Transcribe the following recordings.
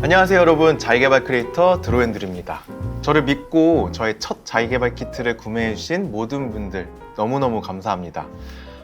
안녕하세요 여러분, 자기계발 크리에이터 드로앤드루입니다. 저를 믿고 저의 첫 자기계발 키트를 구매해주신 모든 분들 너무너무 감사합니다.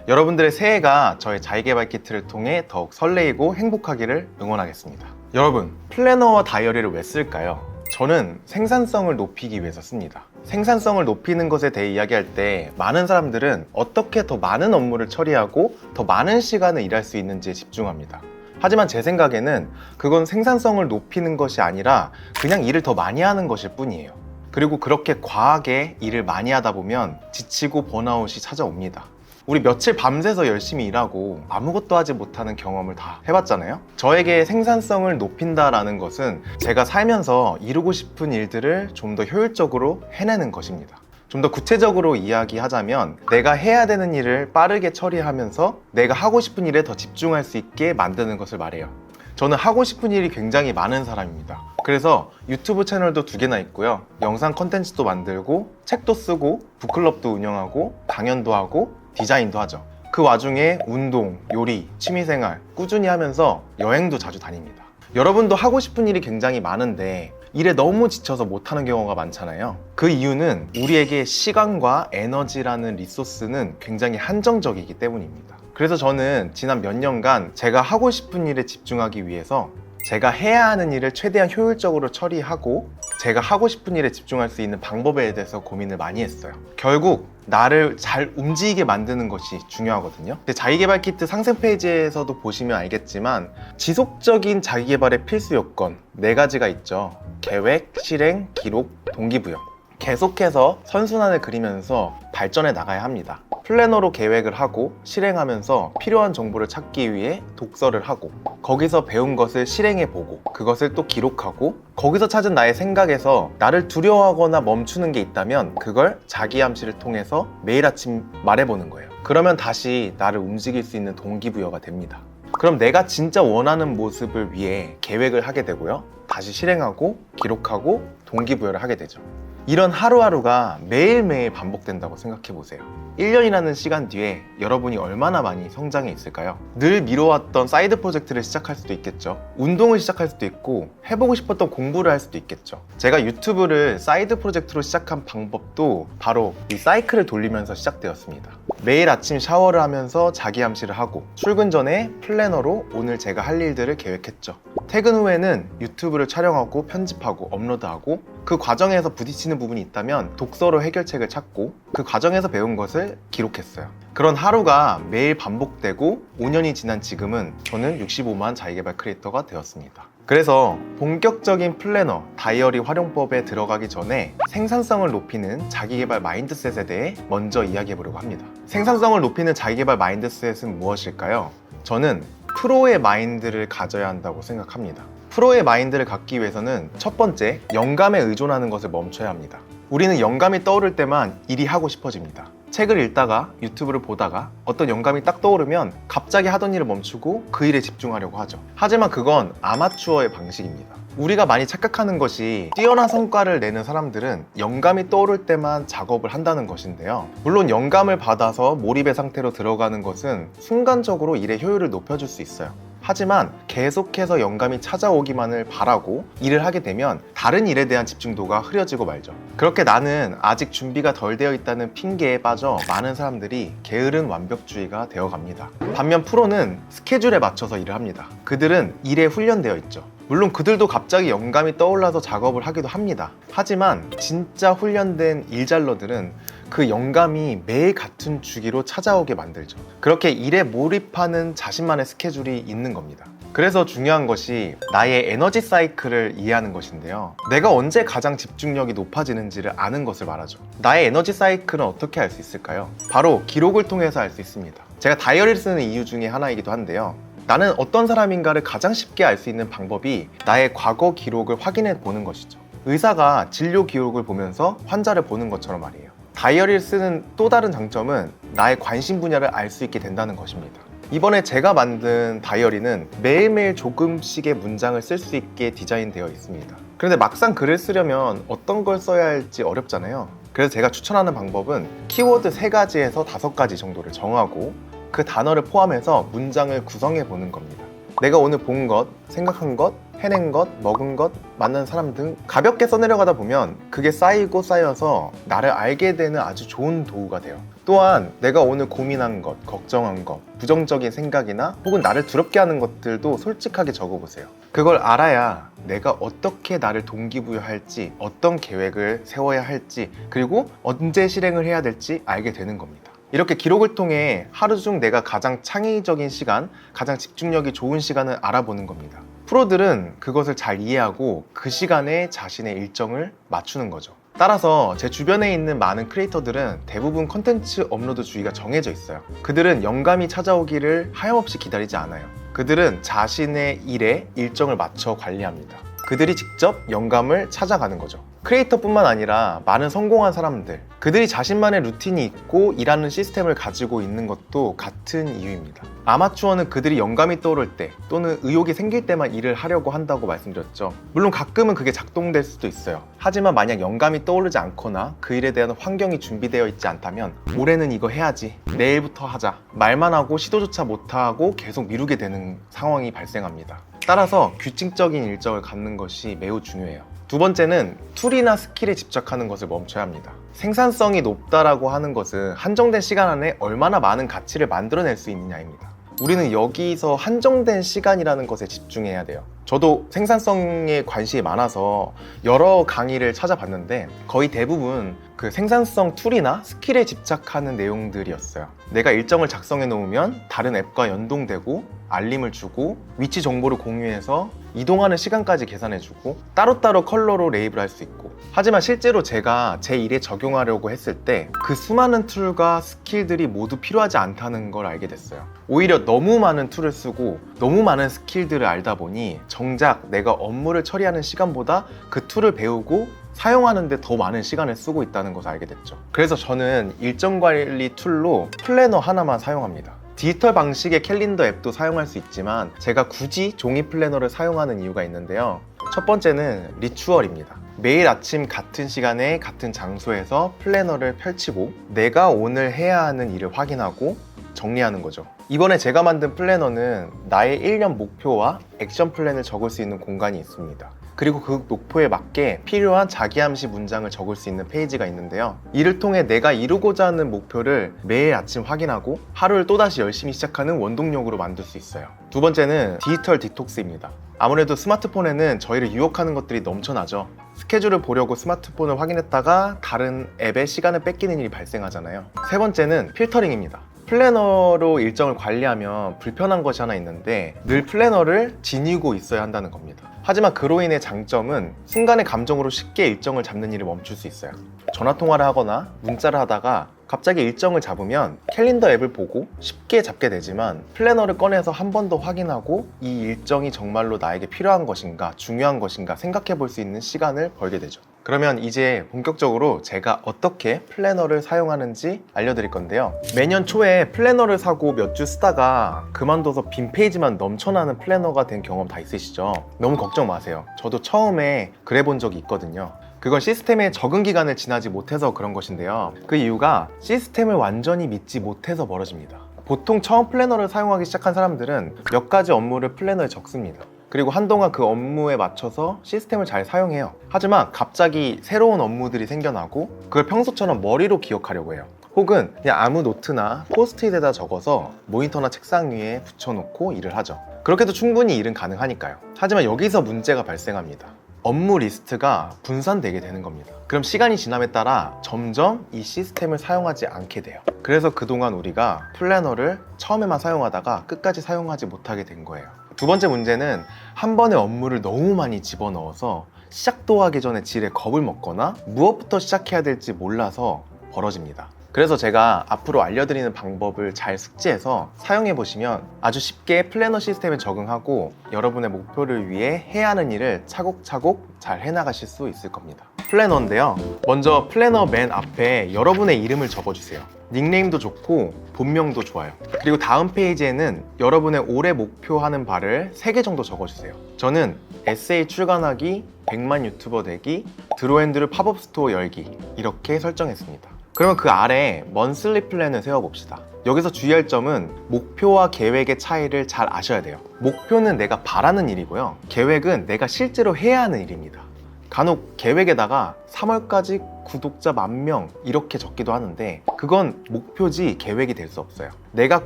여러분들의 새해가 저의 자기계발 키트를 통해 더욱 설레이고 행복하기를 응원하겠습니다. 여러분, 플래너와 다이어리를 왜 쓸까요? 저는 생산성을 높이기 위해서 씁니다. 생산성을 높이는 것에 대해 이야기할 때 많은 사람들은 어떻게 더 많은 업무를 처리하고 더 많은 시간을 일할 수 있는지에 집중합니다. 하지만 제 생각에는 그건 생산성을 높이는 것이 아니라 그냥 일을 더 많이 하는 것일 뿐이에요. 그리고 그렇게 과하게 일을 많이 하다 보면 지치고 번아웃이 찾아옵니다. 우리 며칠 밤새서 열심히 일하고 아무것도 하지 못하는 경험을 다 해봤잖아요. 저에게 생산성을 높인다라는 것은 제가 살면서 이루고 싶은 일들을 좀 더 효율적으로 해내는 것입니다. 좀 더 구체적으로 이야기하자면 내가 해야 되는 일을 빠르게 처리하면서 내가 하고 싶은 일에 더 집중할 수 있게 만드는 것을 말해요. 저는 하고 싶은 일이 굉장히 많은 사람입니다. 그래서 유튜브 채널도 2개나 있고요. 영상 컨텐츠도 만들고 책도 쓰고 북클럽도 운영하고 강연도 하고 디자인도 하죠. 그 와중에 운동, 요리, 취미생활 꾸준히 하면서 여행도 자주 다닙니다. 여러분도 하고 싶은 일이 굉장히 많은데 일에 너무 지쳐서 못하는 경우가 많잖아요. 그 이유는 우리에게 시간과 에너지라는 리소스는 굉장히 한정적이기 때문입니다. 그래서 저는 지난 몇 년간 제가 하고 싶은 일에 집중하기 위해서 제가 해야 하는 일을 최대한 효율적으로 처리하고 제가 하고 싶은 일에 집중할 수 있는 방법에 대해서 고민을 많이 했어요. 결국 나를 잘 움직이게 만드는 것이 중요하거든요. 자기계발 키트 상세 페이지에서도 보시면 알겠지만 지속적인 자기계발의 필수 요건 4가지가 있죠. 계획, 실행, 기록, 동기부여. 계속해서 선순환을 그리면서 발전해 나가야 합니다. 플래너로 계획을 하고 실행하면서 필요한 정보를 찾기 위해 독서를 하고 거기서 배운 것을 실행해 보고 그것을 또 기록하고 거기서 찾은 나의 생각에서 나를 두려워하거나 멈추는 게 있다면 그걸 자기암시를 통해서 매일 아침 말해보는 거예요. 그러면 다시 나를 움직일 수 있는 동기부여가 됩니다. 그럼 내가 진짜 원하는 모습을 위해 계획을 하게 되고요. 다시 실행하고 기록하고 동기부여를 하게 되죠. 이런 하루하루가 매일매일 반복된다고 생각해 보세요. 1년이라는 시간 뒤에 여러분이 얼마나 많이 성장해 있을까요? 늘 미뤄왔던 사이드 프로젝트를 시작할 수도 있겠죠. 운동을 시작할 수도 있고 해보고 싶었던 공부를 할 수도 있겠죠. 제가 유튜브를 사이드 프로젝트로 시작한 방법도 바로 이 사이클을 돌리면서 시작되었습니다. 매일 아침 샤워를 하면서 자기암시를 하고 출근 전에 플래너로 오늘 제가 할 일들을 계획했죠. 퇴근 후에는 유튜브를 촬영하고 편집하고 업로드하고 그 과정에서 부딪히는 부분이 있다면 독서로 해결책을 찾고 그 과정에서 배운 것을 기록했어요. 그런 하루가 매일 반복되고 5년이 지난 지금은 저는 65만 자기계발 크리에이터가 되었습니다. 그래서 본격적인 플래너, 다이어리 활용법에 들어가기 전에 생산성을 높이는 자기계발 마인드셋에 대해 먼저 이야기해 보려고 합니다. 생산성을 높이는 자기계발 마인드셋은 무엇일까요? 저는 프로의 마인드를 가져야 한다고 생각합니다. 프로의 마인드를 갖기 위해서는 첫 번째, 영감에 의존하는 것을 멈춰야 합니다. 우리는 영감이 떠오를 때만 일이 하고 싶어집니다. 책을 읽다가 유튜브를 보다가 어떤 영감이 딱 떠오르면 갑자기 하던 일을 멈추고 그 일에 집중하려고 하죠. 하지만 그건 아마추어의 방식입니다. 우리가 많이 착각하는 것이 뛰어난 성과를 내는 사람들은 영감이 떠오를 때만 작업을 한다는 것인데요. 물론 영감을 받아서 몰입의 상태로 들어가는 것은 순간적으로 일의 효율을 높여줄 수 있어요. 하지만 계속해서 영감이 찾아오기만을 바라고 일을 하게 되면 다른 일에 대한 집중도가 흐려지고 말죠. 그렇게 나는 아직 준비가 덜 되어 있다는 핑계에 빠져 많은 사람들이 게으른 완벽주의가 되어갑니다. 반면 프로는 스케줄에 맞춰서 일을 합니다. 그들은 일에 훈련되어 있죠. 물론 그들도 갑자기 영감이 떠올라서 작업을 하기도 합니다. 하지만 진짜 훈련된 일잘러들은 그 영감이 매일 같은 주기로 찾아오게 만들죠. 그렇게 일에 몰입하는 자신만의 스케줄이 있는 겁니다. 그래서 중요한 것이 나의 에너지 사이클을 이해하는 것인데요. 내가 언제 가장 집중력이 높아지는지를 아는 것을 말하죠. 나의 에너지 사이클은 어떻게 알 수 있을까요? 바로 기록을 통해서 알 수 있습니다. 제가 다이어리를 쓰는 이유 중에 하나이기도 한데요. 나는 어떤 사람인가를 가장 쉽게 알 수 있는 방법이 나의 과거 기록을 확인해 보는 것이죠. 의사가 진료 기록을 보면서 환자를 보는 것처럼 말이에요. 다이어리를 쓰는 또 다른 장점은 나의 관심 분야를 알 수 있게 된다는 것입니다. 이번에 제가 만든 다이어리는 매일매일 조금씩의 문장을 쓸 수 있게 디자인되어 있습니다. 그런데 막상 글을 쓰려면 어떤 걸 써야 할지 어렵잖아요. 그래서 제가 추천하는 방법은 키워드 3가지에서 5가지 정도를 정하고 그 단어를 포함해서 문장을 구성해 보는 겁니다. 내가 오늘 본 것, 생각한 것, 해낸 것, 먹은 것, 만난 사람 등 가볍게 써내려가다 보면 그게 쌓이고 쌓여서 나를 알게 되는 아주 좋은 도구가 돼요. 또한 내가 오늘 고민한 것, 걱정한 것, 부정적인 생각이나 혹은 나를 두렵게 하는 것들도 솔직하게 적어보세요. 그걸 알아야 내가 어떻게 나를 동기부여할지, 어떤 계획을 세워야 할지, 그리고 언제 실행을 해야 될지 알게 되는 겁니다. 이렇게 기록을 통해 하루 중 내가 가장 창의적인 시간, 가장 집중력이 좋은 시간을 알아보는 겁니다. 프로들은 그것을 잘 이해하고 그 시간에 자신의 일정을 맞추는 거죠. 따라서 제 주변에 있는 많은 크리에이터들은 대부분 컨텐츠 업로드 주기가 정해져 있어요. 그들은 영감이 찾아오기를 하염없이 기다리지 않아요. 그들은 자신의 일에 일정을 맞춰 관리합니다. 그들이 직접 영감을 찾아가는 거죠. 크리에이터뿐만 아니라 많은 성공한 사람들, 그들이 자신만의 루틴이 있고 일하는 시스템을 가지고 있는 것도 같은 이유입니다. 아마추어는 그들이 영감이 떠오를 때 또는 의욕이 생길 때만 일을 하려고 한다고 말씀드렸죠. 물론 가끔은 그게 작동될 수도 있어요. 하지만 만약 영감이 떠오르지 않거나 그 일에 대한 환경이 준비되어 있지 않다면 올해는 이거 해야지, 내일부터 하자, 말만 하고 시도조차 못하고 계속 미루게 되는 상황이 발생합니다. 따라서 규칙적인 일정을 갖는 것이 매우 중요해요. 두 번째는 툴이나 스킬에 집착하는 것을 멈춰야 합니다. 생산성이 높다라고 하는 것은 한정된 시간 안에 얼마나 많은 가치를 만들어낼 수 있느냐입니다. 우리는 여기서 한정된 시간이라는 것에 집중해야 돼요. 저도 생산성에 관심이 많아서 여러 강의를 찾아봤는데 거의 대부분 그 생산성 툴이나 스킬에 집착하는 내용들이었어요. 내가 일정을 작성해 놓으면 다른 앱과 연동되고 알림을 주고 위치 정보를 공유해서 이동하는 시간까지 계산해주고 따로따로 컬러로 레이블할 수 있고, 하지만 실제로 제가 제 일에 적용하려고 했을 때 그 수많은 툴과 스킬들이 모두 필요하지 않다는 걸 알게 됐어요. 오히려 너무 많은 툴을 쓰고 너무 많은 스킬들을 알다 보니 정작 내가 업무를 처리하는 시간보다 그 툴을 배우고 사용하는 데 더 많은 시간을 쓰고 있다는 것을 알게 됐죠. 그래서 저는 일정 관리 툴로 플래너 하나만 사용합니다. 디지털 방식의 캘린더 앱도 사용할 수 있지만 제가 굳이 종이 플래너를 사용하는 이유가 있는데요. 첫 번째는 리추얼입니다. 매일 아침 같은 시간에 같은 장소에서 플래너를 펼치고 내가 오늘 해야 하는 일을 확인하고 정리하는 거죠. 이번에 제가 만든 플래너는 나의 1년 목표와 액션 플랜을 적을 수 있는 공간이 있습니다. 그리고 그 목표에 맞게 필요한 자기암시 문장을 적을 수 있는 페이지가 있는데요. 이를 통해 내가 이루고자 하는 목표를 매일 아침 확인하고 하루를 또다시 열심히 시작하는 원동력으로 만들 수 있어요. 두 번째는 디지털 디톡스입니다. 아무래도 스마트폰에는 저희를 유혹하는 것들이 넘쳐나죠. 스케줄을 보려고 스마트폰을 확인했다가 다른 앱에 시간을 뺏기는 일이 발생하잖아요. 세 번째는 필터링입니다. 플래너로 일정을 관리하면 불편한 것이 하나 있는데 늘 플래너를 지니고 있어야 한다는 겁니다. 하지만 그로 인해 장점은 순간의 감정으로 쉽게 일정을 잡는 일을 멈출 수 있어요. 전화통화를 하거나 문자를 하다가 갑자기 일정을 잡으면 캘린더 앱을 보고 쉽게 잡게 되지만 플래너를 꺼내서 한 번 더 확인하고 이 일정이 정말로 나에게 필요한 것인가 중요한 것인가 생각해 볼 수 있는 시간을 벌게 되죠. 그러면 이제 본격적으로 제가 어떻게 플래너를 사용하는지 알려드릴 건데요. 매년 초에 플래너를 사고 몇 주 쓰다가 그만둬서 빈 페이지만 넘쳐나는 플래너가 된 경험 다 있으시죠? 너무 걱정 마세요. 저도 처음에 그래 본 적이 있거든요. 그건 시스템의 적응 기간을 지나지 못해서 그런 것인데요. 그 이유가 시스템을 완전히 믿지 못해서 벌어집니다. 보통 처음 플래너를 사용하기 시작한 사람들은 몇 가지 업무를 플래너에 적습니다. 그리고 한동안 그 업무에 맞춰서 시스템을 잘 사용해요. 하지만 갑자기 새로운 업무들이 생겨나고 그걸 평소처럼 머리로 기억하려고 해요. 혹은 그냥 아무 노트나 포스트잇에다 적어서 모니터나 책상 위에 붙여놓고 일을 하죠. 그렇게도 충분히 일은 가능하니까요. 하지만 여기서 문제가 발생합니다. 업무 리스트가 분산되게 되는 겁니다. 그럼 시간이 지남에 따라 점점 이 시스템을 사용하지 않게 돼요. 그래서 그동안 우리가 플래너를 처음에만 사용하다가 끝까지 사용하지 못하게 된 거예요. 두 번째 문제는 한 번에 업무를 너무 많이 집어넣어서 시작도 하기 전에 질에 겁을 먹거나 무엇부터 시작해야 될지 몰라서 벌어집니다. 그래서 제가 앞으로 알려드리는 방법을 잘 숙지해서 사용해 보시면 아주 쉽게 플래너 시스템에 적응하고 여러분의 목표를 위해 해야 하는 일을 차곡차곡 잘 해나가실 수 있을 겁니다. 플래너인데요. 먼저 플래너 맨 앞에 여러분의 이름을 적어주세요. 닉네임도 좋고 본명도 좋아요. 그리고 다음 페이지에는 여러분의 올해 목표하는 바를 3개 정도 적어주세요. 저는 에세이 출간하기, 100만 유튜버 되기, 드로앤드루 팝업 스토어 열기 이렇게 설정했습니다. 그러면 그 아래 먼슬리 플랜을 세워봅시다. 여기서 주의할 점은 목표와 계획의 차이를 잘 아셔야 돼요. 목표는 내가 바라는 일이고요. 계획은 내가 실제로 해야 하는 일입니다. 간혹 계획에다가 3월까지 구독자 10,000명 이렇게 적기도 하는데 그건 목표지 계획이 될 수 없어요. 내가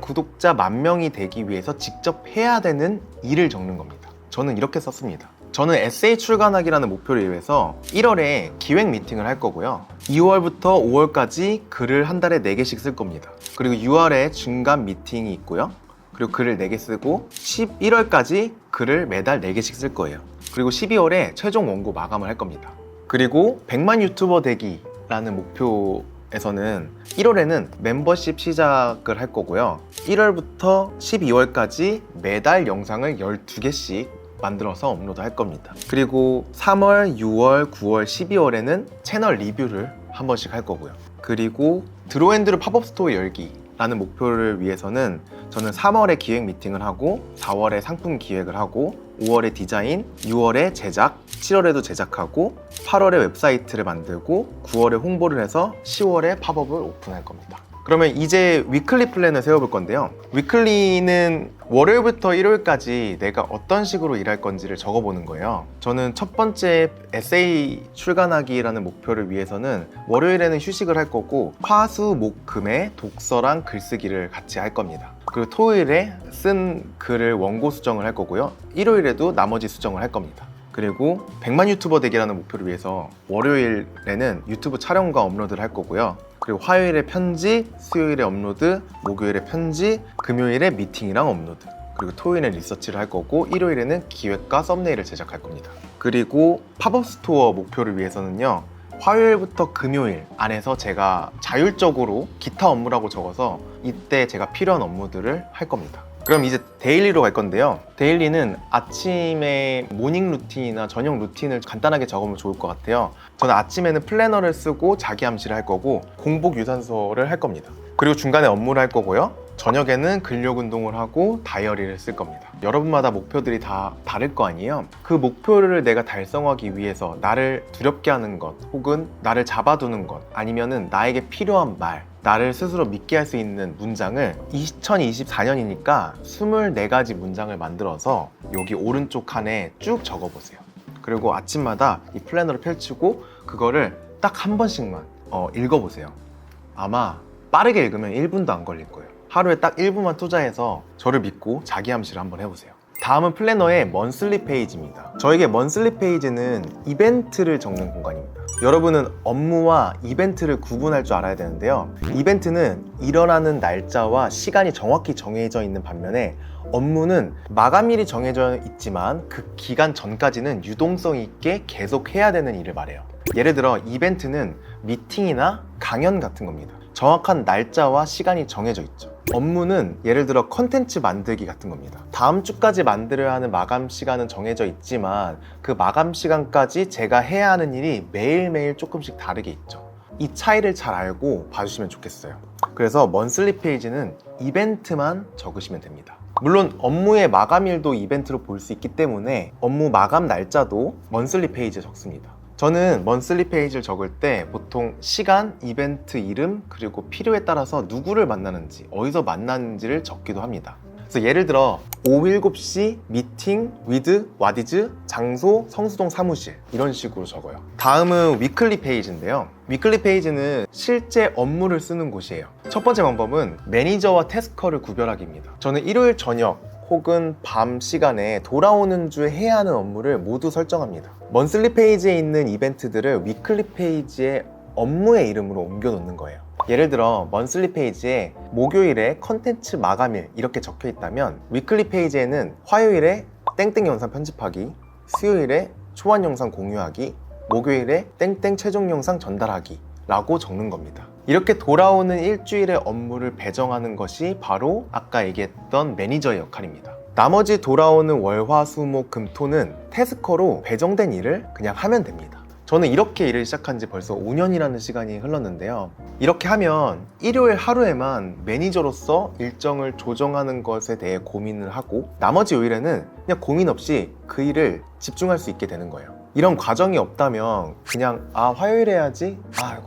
구독자 10,000명이 되기 위해서 직접 해야 되는 일을 적는 겁니다. 저는 이렇게 썼습니다. 저는 에세이 출간하기라는 목표를 위해서 1월에 기획 미팅을 할 거고요. 2월부터 5월까지 글을 한 달에 4개씩 쓸 겁니다. 그리고 6월에 중간 미팅이 있고요. 그리고 글을 4개 쓰고 11월까지 글을 매달 4개씩 쓸 거예요. 그리고 12월에 최종 원고 마감을 할 겁니다. 그리고 100만 유튜버 되기라는 목표에서는 1월에는 멤버십 시작을 할 거고요. 1월부터 12월까지 매달 영상을 12개씩 만들어서 업로드 할 겁니다. 그리고 3월, 6월, 9월, 12월에는 채널 리뷰를 한 번씩 할 거고요. 그리고 드로앤드루 팝업 스토어 열기라는 목표를 위해서는 저는 3월에 기획 미팅을 하고 4월에 상품 기획을 하고 5월에 디자인, 6월에 제작, 7월에도 제작하고 8월에 웹사이트를 만들고 9월에 홍보를 해서 10월에 팝업을 오픈할 겁니다. 그러면 이제 위클리 플랜을 세워볼 건데요. 위클리는 월요일부터 일요일까지 내가 어떤 식으로 일할 건지를 적어보는 거예요. 저는 첫 번째 에세이 출간하기라는 목표를 위해서는 월요일에는 휴식을 할 거고 화, 수, 목, 금에 독서랑 글쓰기를 같이 할 겁니다. 그리고 토요일에 쓴 글을 원고 수정을 할 거고요. 일요일에도 나머지 수정을 할 겁니다. 그리고 100만 유튜버 되기라는 목표를 위해서 월요일에는 유튜브 촬영과 업로드를 할 거고요. 그리고 화요일에 편집, 수요일에 업로드, 목요일에 편집, 금요일에 미팅이랑 업로드, 그리고 토요일에 리서치를 할 거고 일요일에는 기획과 썸네일을 제작할 겁니다. 그리고 팝업 스토어 목표를 위해서는요, 화요일부터 금요일 안에서 제가 자율적으로 기타 업무라고 적어서 이때 제가 필요한 업무들을 할 겁니다. 그럼 이제 데일리로 갈 건데요. 데일리는 아침에 모닝 루틴이나 저녁 루틴을 간단하게 적으면 좋을 것 같아요. 저는 아침에는 플래너를 쓰고 자기 암시를 할 거고 공복 유산소를 할 겁니다. 그리고 중간에 업무를 할 거고요. 저녁에는 근력 운동을 하고 다이어리를 쓸 겁니다. 여러분마다 목표들이 다 다를 거 아니에요? 그 목표를 내가 달성하기 위해서 나를 두렵게 하는 것, 혹은 나를 잡아두는 것, 아니면은 나에게 필요한 말, 나를 스스로 믿게 할 수 있는 문장을 2024년이니까 24가지 문장을 만들어서 여기 오른쪽 칸에 쭉 적어보세요. 그리고 아침마다 이 플래너를 펼치고 그거를 딱 한 번씩만 읽어보세요. 아마 빠르게 읽으면 1분도 안 걸릴 거예요. 하루에 딱 1분만 투자해서 저를 믿고 자기 암시를 한번 해보세요. 다음은 플래너의 먼슬리 페이지입니다. 저에게 먼슬리 페이지는 이벤트를 적는 공간입니다. 여러분은 업무와 이벤트를 구분할 줄 알아야 되는데요. 이벤트는 일어나는 날짜와 시간이 정확히 정해져 있는 반면에 업무는 마감일이 정해져 있지만 그 기간 전까지는 유동성 있게 계속 해야 되는 일을 말해요. 예를 들어 이벤트는 미팅이나 강연 같은 겁니다. 정확한 날짜와 시간이 정해져 있죠. 업무는 예를 들어 컨텐츠 만들기 같은 겁니다. 다음 주까지 만들어야 하는 마감 시간은 정해져 있지만 그 마감 시간까지 제가 해야 하는 일이 매일매일 조금씩 다르게 있죠. 이 차이를 잘 알고 봐주시면 좋겠어요. 그래서 먼슬리 페이지는 이벤트만 적으시면 됩니다. 물론 업무의 마감일도 이벤트로 볼 수 있기 때문에 업무 마감 날짜도 먼슬리 페이지에 적습니다. 저는 먼슬리 페이지를 적을 때 보통 시간, 이벤트 이름, 그리고 필요에 따라서 누구를 만나는지, 어디서 만나는지를 적기도 합니다. 그래서 예를 들어 오후 7시 미팅 with 와디즈 장소 성수동 사무실 이런 식으로 적어요. 다음은 위클리 페이지인데요. 위클리 페이지는 실제 업무를 쓰는 곳이에요. 첫 번째 방법은 매니저와 태스커를 구별하기입니다. 저는 일요일 저녁 혹은 밤 시간에 돌아오는 주에 해야 하는 업무를 모두 설정합니다. 먼슬리 페이지에 있는 이벤트들을 위클리 페이지에 업무의 이름으로 옮겨 놓는 거예요. 예를 들어 먼슬리 페이지에 목요일에 컨텐츠 마감일 이렇게 적혀 있다면 위클리 페이지에는 화요일에 땡땡 영상 편집하기, 수요일에 초안 영상 공유하기, 목요일에 땡땡 최종 영상 전달하기 라고 적는 겁니다. 이렇게 돌아오는 일주일의 업무를 배정하는 것이 바로 아까 얘기했던 매니저의 역할입니다. 나머지 돌아오는 월, 화, 수, 목, 금, 토는 태스커로 배정된 일을 그냥 하면 됩니다. 저는 이렇게 일을 시작한 지 벌써 5년이라는 시간이 흘렀는데요. 이렇게 하면 일요일 하루에만 매니저로서 일정을 조정하는 것에 대해 고민을 하고 나머지 요일에는 그냥 고민 없이 그 일을 집중할 수 있게 되는 거예요. 이런 과정이 없다면 그냥 화요일 해야지,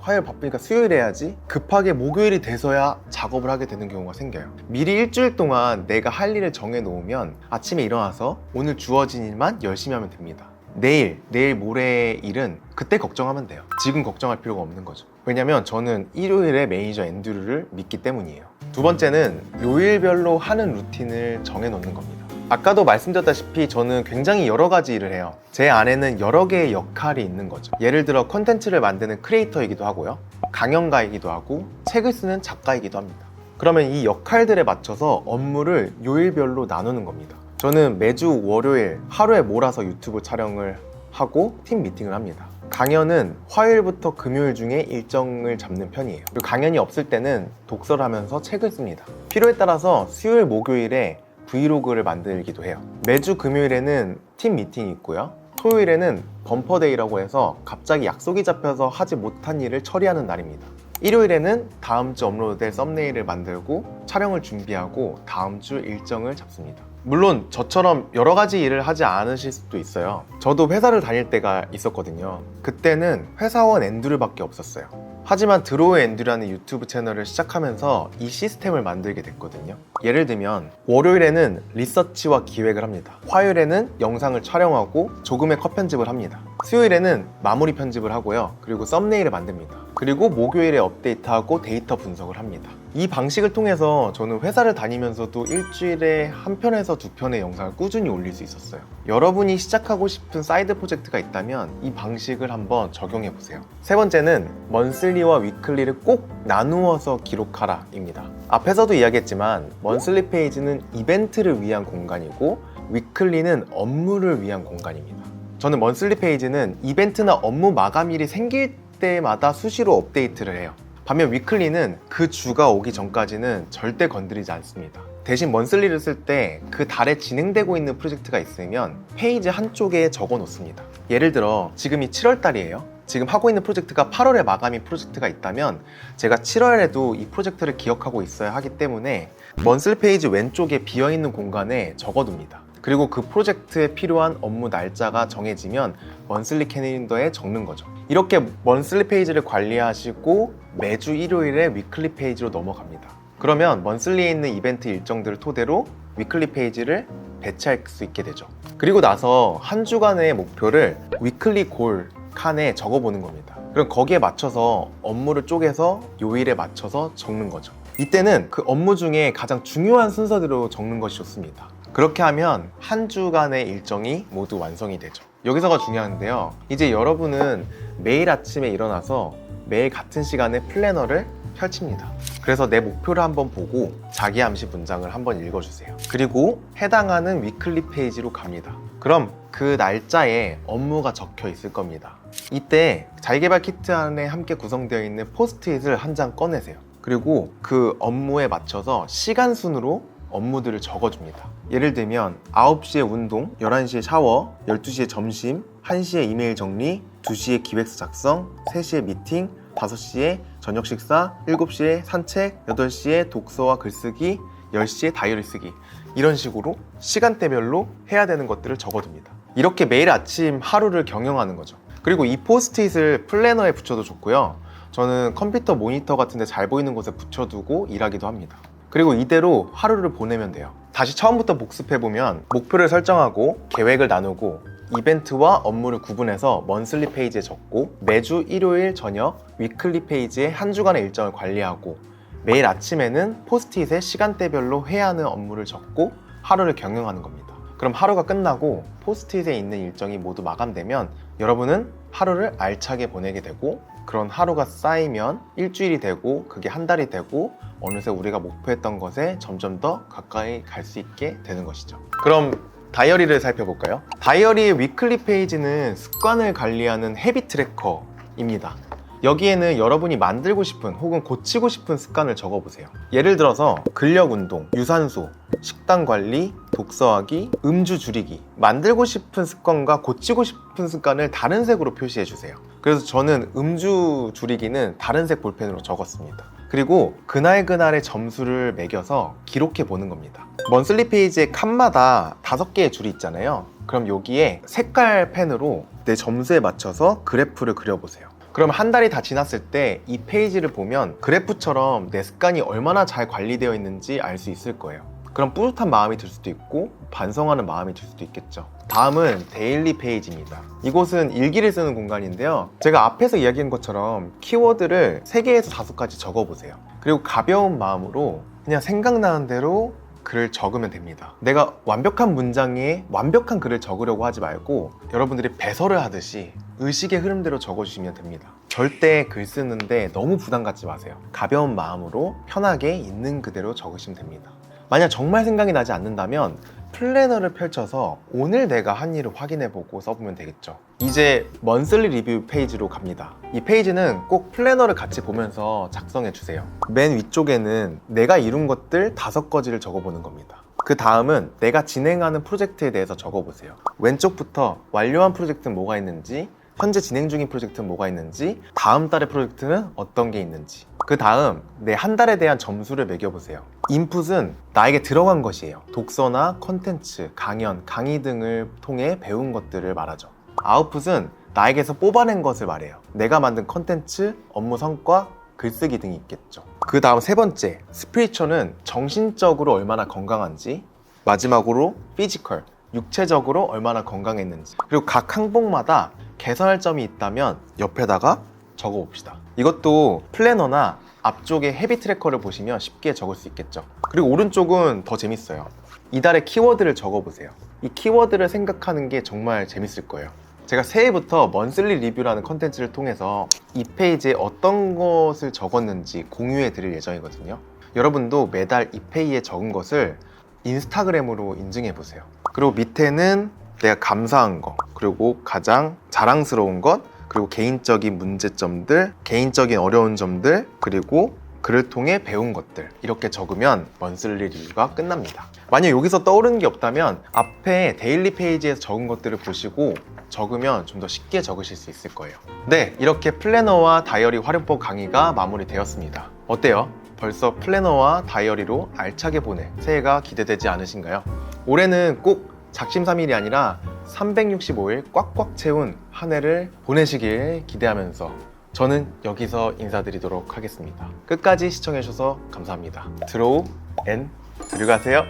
화요일 바쁘니까 수요일 해야지, 급하게 목요일이 돼서야 작업을 하게 되는 경우가 생겨요. 미리 일주일 동안 내가 할 일을 정해 놓으면 아침에 일어나서 오늘 주어진 일만 열심히 하면 됩니다. 내일 모레의 일은 그때 걱정하면 돼요. 지금 걱정할 필요가 없는 거죠. 왜냐면 저는 일요일에 매니저 앤드류를 믿기 때문이에요. 두 번째는 요일별로 하는 루틴을 정해 놓는 겁니다. 아까도 말씀드렸다시피 저는 굉장히 여러 가지 일을 해요. 제 안에는 여러 개의 역할이 있는 거죠. 예를 들어 콘텐츠를 만드는 크리에이터이기도 하고요, 강연가이기도 하고, 책을 쓰는 작가이기도 합니다. 그러면 이 역할들에 맞춰서 업무를 요일별로 나누는 겁니다. 저는 매주 월요일 하루에 몰아서 유튜브 촬영을 하고 팀 미팅을 합니다. 강연은 화요일부터 금요일 중에 일정을 잡는 편이에요. 그리고 강연이 없을 때는 독서를 하면서 책을 씁니다. 필요에 따라서 수요일, 목요일에 브이로그를 만들기도 해요. 매주 금요일에는 팀 미팅이 있고요, 토요일에는 범퍼데이라고 해서 갑자기 약속이 잡혀서 하지 못한 일을 처리하는 날입니다. 일요일에는 다음 주 업로드될 썸네일을 만들고 촬영을 준비하고 다음 주 일정을 잡습니다. 물론 저처럼 여러 가지 일을 하지 않으실 수도 있어요. 저도 회사를 다닐 때가 있었거든요. 그때는 회사원 앤드류밖에 없었어요. 하지만 드로우 앤드류라는 유튜브 채널을 시작하면서 이 시스템을 만들게 됐거든요. 예를 들면 월요일에는 리서치와 기획을 합니다. 화요일에는 영상을 촬영하고 조금의 컷 편집을 합니다. 수요일에는 마무리 편집을 하고요, 그리고 썸네일을 만듭니다. 그리고 목요일에 업데이트하고 데이터 분석을 합니다. 이 방식을 통해서 저는 회사를 다니면서도 일주일에 한 편에서 두 편의 영상을 꾸준히 올릴 수 있었어요. 여러분이 시작하고 싶은 사이드 프로젝트가 있다면 이 방식을 한번 적용해 보세요. 세 번째는 먼슬리와 위클리를 꼭 나누어서 기록하라 입니다. 앞에서도 이야기했지만 먼슬리 페이지는 이벤트를 위한 공간이고 위클리는 업무를 위한 공간입니다. 저는 먼슬리 페이지는 이벤트나 업무 마감일이 생길 때마다 수시로 업데이트를 해요. 반면 위클리는 그 주가 오기 전까지는 절대 건드리지 않습니다. 대신 먼슬리를 쓸 때 그 달에 진행되고 있는 프로젝트가 있으면 페이지 한쪽에 적어 놓습니다. 예를 들어 지금이 7월 달이에요. 지금 하고 있는 프로젝트가 8월에 마감인 프로젝트가 있다면 제가 7월에도 이 프로젝트를 기억하고 있어야 하기 때문에 먼슬리 페이지 왼쪽에 비어있는 공간에 적어둡니다. 그리고 그 프로젝트에 필요한 업무 날짜가 정해지면 먼슬리 캘린더에 적는 거죠. 이렇게 먼슬리 페이지를 관리하시고 매주 일요일에 위클리 페이지로 넘어갑니다. 그러면 먼슬리에 있는 이벤트 일정들을 토대로 위클리 페이지를 배치할 수 있게 되죠. 그리고 나서 한 주간의 목표를 위클리 골 칸에 적어보는 겁니다. 그럼 거기에 맞춰서 업무를 쪼개서 요일에 맞춰서 적는 거죠. 이때는 그 업무 중에 가장 중요한 순서대로 적는 것이 좋습니다. 그렇게 하면 한 주간의 일정이 모두 완성이 되죠. 여기서가 중요한데요, 이제 여러분은 매일 아침에 일어나서 매일 같은 시간에 플래너를 펼칩니다. 그래서 내 목표를 한번 보고 자기 암시 문장을 한번 읽어주세요. 그리고 해당하는 위클리 페이지로 갑니다. 그럼 그 날짜에 업무가 적혀 있을 겁니다. 이때 자기개발 키트 안에 함께 구성되어 있는 포스트잇을 한 장 꺼내세요. 그리고 그 업무에 맞춰서 시간 순으로 업무들을 적어줍니다. 예를 들면 9시에 운동, 11시에 샤워, 12시에 점심, 1시에 이메일 정리, 2시에 기획서 작성, 3시에 미팅, 5시에 저녁 식사, 7시에 산책, 8시에 독서와 글쓰기, 10시에 다이어리 쓰기, 이런 식으로 시간대별로 해야 되는 것들을 적어둡니다. 이렇게 매일 아침 하루를 경영하는 거죠. 그리고 이 포스트잇을 플래너에 붙여도 좋고요, 저는 컴퓨터 모니터 같은 데 잘 보이는 곳에 붙여두고 일하기도 합니다. 그리고 이대로 하루를 보내면 돼요. 다시 처음부터 복습해보면 목표를 설정하고 계획을 나누고 이벤트와 업무를 구분해서 먼슬리 페이지에 적고 매주 일요일 저녁 위클리 페이지에 한 주간의 일정을 관리하고 매일 아침에는 포스트잇에 시간대별로 해야 하는 업무를 적고 하루를 경영하는 겁니다. 그럼 하루가 끝나고 포스트잇에 있는 일정이 모두 마감되면 여러분은 하루를 알차게 보내게 되고, 그런 하루가 쌓이면 일주일이 되고 그게 한 달이 되고 어느새 우리가 목표했던 것에 점점 더 가까이 갈 수 있게 되는 것이죠. 그럼 다이어리를 살펴볼까요? 다이어리의 위클리 페이지는 습관을 관리하는 헤비 트래커입니다. 여기에는 여러분이 만들고 싶은 혹은 고치고 싶은 습관을 적어보세요. 예를 들어서 근력 운동, 유산소, 식단 관리, 독서하기, 음주 줄이기, 만들고 싶은 습관과 고치고 싶은 습관을 다른 색으로 표시해 주세요. 그래서 저는 음주 줄이기는 다른 색 볼펜으로 적었습니다. 그리고 그날그날의 점수를 매겨서 기록해 보는 겁니다. 먼슬리 페이지의 칸마다 5개의 줄이 있잖아요. 그럼 여기에 색깔 펜으로 내 점수에 맞춰서 그래프를 그려보세요. 그럼 한 달이 다 지났을 때 이 페이지를 보면 그래프처럼 내 습관이 얼마나 잘 관리되어 있는지 알 수 있을 거예요. 그럼 뿌듯한 마음이 들 수도 있고 반성하는 마음이 들 수도 있겠죠. 다음은 데일리 페이지입니다. 이곳은 일기를 쓰는 공간인데요. 제가 앞에서 이야기한 것처럼 키워드를 3개에서 5가지 적어보세요. 그리고 가벼운 마음으로 그냥 생각나는 대로 글을 적으면 됩니다. 내가 완벽한 문장에 완벽한 글을 적으려고 하지 말고 여러분들이 배설을 하듯이 의식의 흐름대로 적어주시면 됩니다. 절대 글 쓰는데 너무 부담 갖지 마세요. 가벼운 마음으로 편하게 있는 그대로 적으시면 됩니다. 만약 정말 생각이 나지 않는다면 플래너를 펼쳐서 오늘 내가 한 일을 확인해보고 써보면 되겠죠. 이제 먼슬리 리뷰 페이지로 갑니다. 이 페이지는 꼭 플래너를 같이 보면서 작성해주세요. 맨 위쪽에는 내가 이룬 것들 5가지를 적어보는 겁니다. 그 다음은 내가 진행하는 프로젝트에 대해서 적어보세요. 왼쪽부터 완료한 프로젝트는 뭐가 있는지, 현재 진행 중인 프로젝트는 뭐가 있는지, 다음 달의 프로젝트는 어떤 게 있는지, 그 다음 내 한 달에 대한 점수를 매겨보세요. 인풋은 나에게 들어간 것이에요. 독서나 컨텐츠, 강연, 강의 등을 통해 배운 것들을 말하죠. 아웃풋은 나에게서 뽑아낸 것을 말해요. 내가 만든 컨텐츠, 업무 성과, 글쓰기 등이 있겠죠. 그 다음 3번째, 스피리추얼은 정신적으로 얼마나 건강한지, 마지막으로 피지컬, 육체적으로 얼마나 건강했는지, 그리고 각 항목마다 개선할 점이 있다면 옆에다가 적어봅시다. 이것도 플래너나 앞쪽에 헤비 트래커를 보시면 쉽게 적을 수 있겠죠. 그리고 오른쪽은 더 재밌어요. 이달의 키워드를 적어보세요. 이 키워드를 생각하는 게 정말 재밌을 거예요. 제가 새해부터 먼슬리 리뷰라는 컨텐츠를 통해서 이 페이지에 어떤 것을 적었는지 공유해 드릴 예정이거든요. 여러분도 매달 이 페이지에 적은 것을 인스타그램으로 인증해 보세요. 그리고 밑에는 내가 감사한 거, 그리고 가장 자랑스러운 것, 그리고 개인적인 문제점들, 개인적인 어려운 점들, 그리고 글을 통해 배운 것들, 이렇게 적으면 먼슬리 리뷰가 끝납니다. 만약 여기서 떠오르는 게 없다면 앞에 데일리 페이지에서 적은 것들을 보시고 적으면 좀 더 쉽게 적으실 수 있을 거예요. 네, 이렇게 플래너와 다이어리 활용법 강의가 마무리되었습니다. 어때요? 벌써 플래너와 다이어리로 알차게 보낼 새해가 기대되지 않으신가요? 올해는 꼭 작심삼일이 아니라 365일 꽉꽉 채운 한 해를 보내시길 기대하면서 저는 여기서 인사드리도록 하겠습니다. 끝까지 시청해주셔서 감사합니다. 드로우 앤 들어가세요.